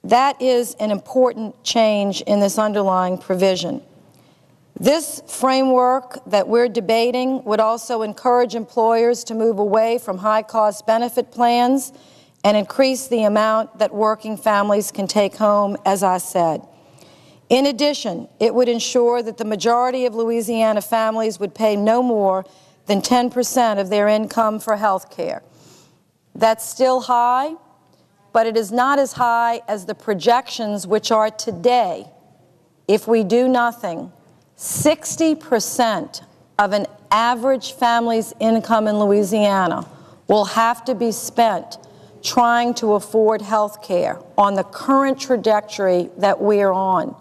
That is an important change in this underlying provision. This framework that we're debating would also encourage employers to move away from high-cost benefit plans and increase the amount that working families can take home, as I said. In addition, it would ensure that the majority of Louisiana families would pay no more than 10% of their income for health care. That's still high, but it is not as high as the projections, which are today, if we do nothing, 60% of an average family's income in Louisiana will have to be spent trying to afford health care on the current trajectory that we're on.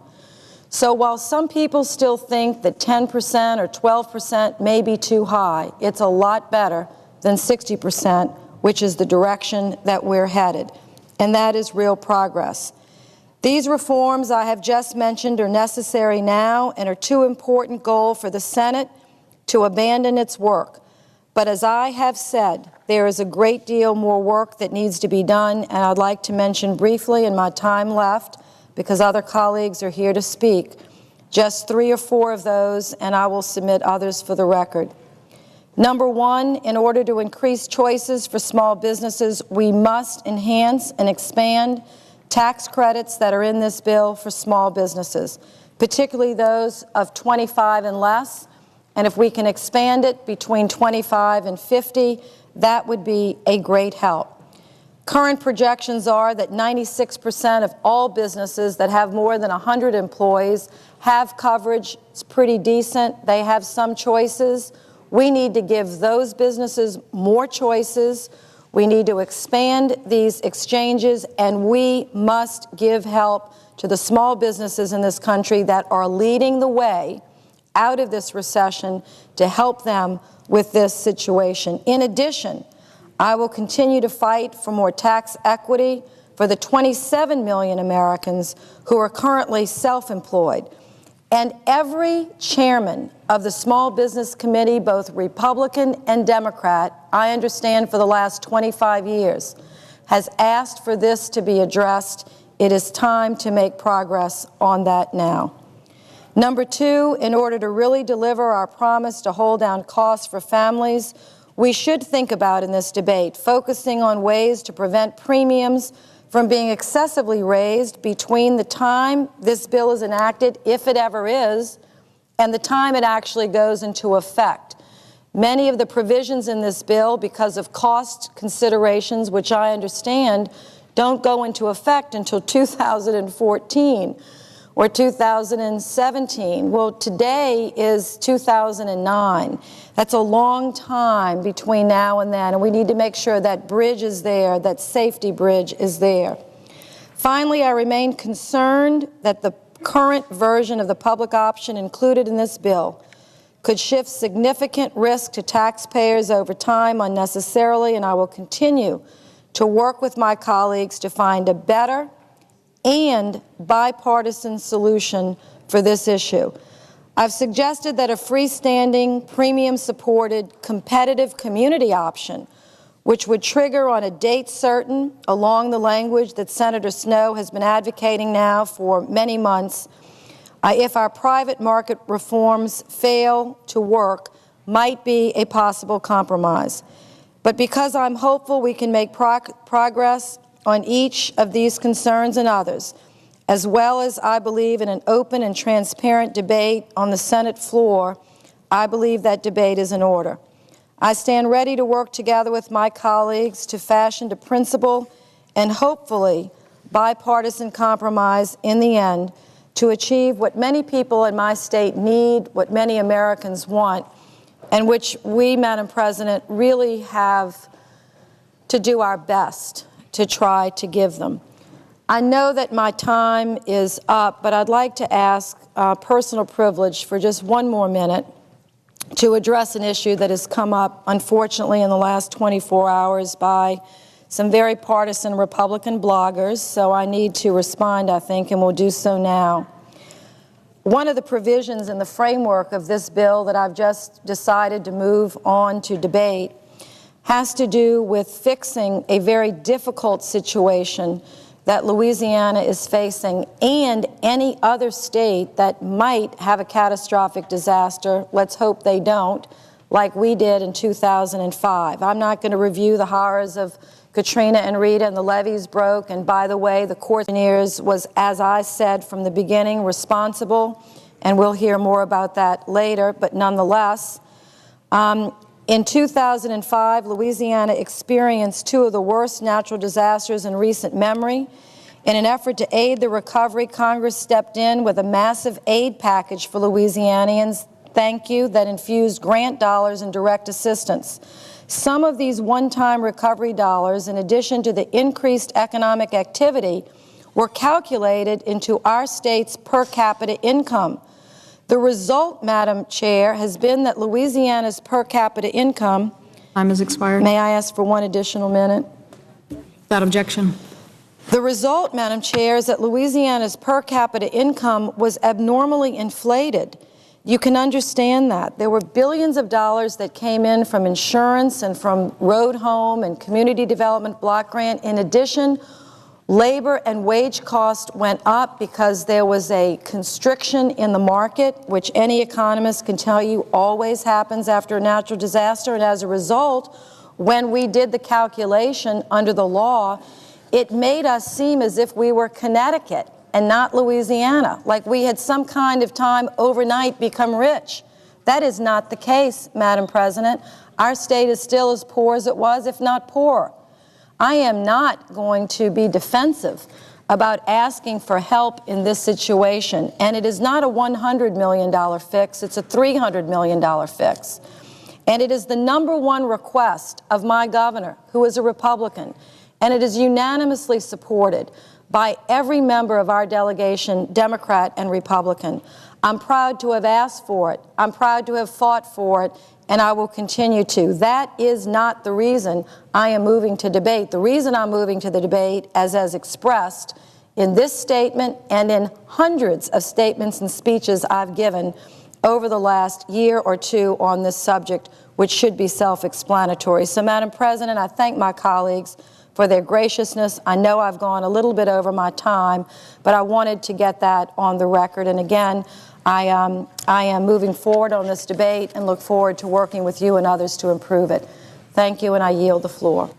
So while some people still think that 10% or 12% may be too high, it's a lot better than 60%, which is the direction that we're headed. And that is real progress. These reforms I have just mentioned are necessary now and are too important goal for the Senate to abandon its work. But as I have said, there is a great deal more work that needs to be done, and I'd like to mention briefly in my time left, because other colleagues are here to speak, just 3 or 4 of those, and I will submit others for the record. Number one, in order to increase choices for small businesses, we must enhance and expand tax credits that are in this bill for small businesses, particularly those of 25 and less. And if we can expand it between 25 and 50, that would be a great help. Current projections are that 96% of all businesses that have more than 100 employees have coverage. It's pretty decent. They have some choices. We need to give those businesses more choices. We need to expand these exchanges, and we must give help to the small businesses in this country that are leading the way out of this recession to help them with this situation. In addition, I will continue to fight for more tax equity for the 27 million Americans who are currently self-employed. And every chairman of the Small Business Committee, both Republican and Democrat, I understand for the last 25 years, has asked for this to be addressed. It is time to make progress on that now. Number two, in order to really deliver our promise to hold down costs for families, we should think about in this debate focusing on ways to prevent premiums from being excessively raised between the time this bill is enacted, if it ever is, and the time it actually goes into effect. Many of the provisions in this bill, because of cost considerations, which I understand, don't go into effect until 2014 or 2017. Well, today is 2009. That's a long time between now and then, and we need to make sure that bridge is there, that safety bridge is there. Finally, I remain concerned that the current version of the public option included in this bill could shift significant risk to taxpayers over time unnecessarily, and I will continue to work with my colleagues to find a better and bipartisan solution for this issue. I've suggested that a freestanding, premium-supported, competitive community option, which would trigger on a date certain along the language that Senator Snowe has been advocating now for many months, if our private market reforms fail to work, might be a possible compromise. But because I'm hopeful we can make progress on each of these concerns and others, as well as I believe in an open and transparent debate on the Senate floor, I believe that debate is in order. I stand ready to work together with my colleagues to fashion a principled and hopefully bipartisan compromise in the end to achieve what many people in my state need, what many Americans want, and which we, Madam President, really have to do our best to try to give them. I know that my time is up, but I'd like to ask personal privilege for just one more minute to address an issue that has come up, unfortunately, in the last 24 hours by some very partisan Republican bloggers, so I need to respond, I think, and will do so now. One of the provisions in the framework of this bill that I've just decided to move on to debate has to do with fixing a very difficult situation that Louisiana is facing, and any other state that might have a catastrophic disaster, let's hope they don't, like we did in 2005. I'm not going to review the horrors of Katrina and Rita and the levees broke, and by the way, the Corps of Engineers was, as I said from the beginning, responsible, and we'll hear more about that later, but nonetheless, in 2005, Louisiana experienced two of the worst natural disasters in recent memory. In an effort to aid the recovery, Congress stepped in with a massive aid package for Louisianians, thank you, that infused grant dollars and direct assistance. Some of these one-time recovery dollars, in addition to the increased economic activity, were calculated into our state's per capita income. The result, Madam Chair, has been that Louisiana's per capita income— Time has expired. May I ask for one additional minute? Without objection. The result, Madam Chair, is that Louisiana's per capita income was abnormally inflated. You can understand that. There were billions of dollars that came in from insurance and from road home and community development block grant. In addition, labor and wage cost went up because there was a constriction in the market, which any economist can tell you always happens after a natural disaster. And as a result, when we did the calculation under the law, it made us seem as if we were Connecticut and not Louisiana, like we had some kind of time overnight become rich. That is not the case, Madam President. Our state is still as poor as it was, if not poorer. I am not going to be defensive about asking for help in this situation, and it is not a $100 million fix, it's a $300 million fix. And it is the #1 request of my governor, who is a Republican, and it is unanimously supported by every member of our delegation, Democrat and Republican. I'm proud to have asked for it. I'm proud to have fought for it, and I will continue to. That is not the reason I am moving to debate. The reason I'm moving to the debate, as expressed in this statement and in hundreds of statements and speeches I've given over the last year or two on this subject, which should be self-explanatory. So, Madam President, I thank my colleagues for their graciousness. I know I've gone a little bit over my time, but I wanted to get that on the record. And again, I am moving forward on this debate and look forward to working with you and others to improve it. Thank you, and I yield the floor.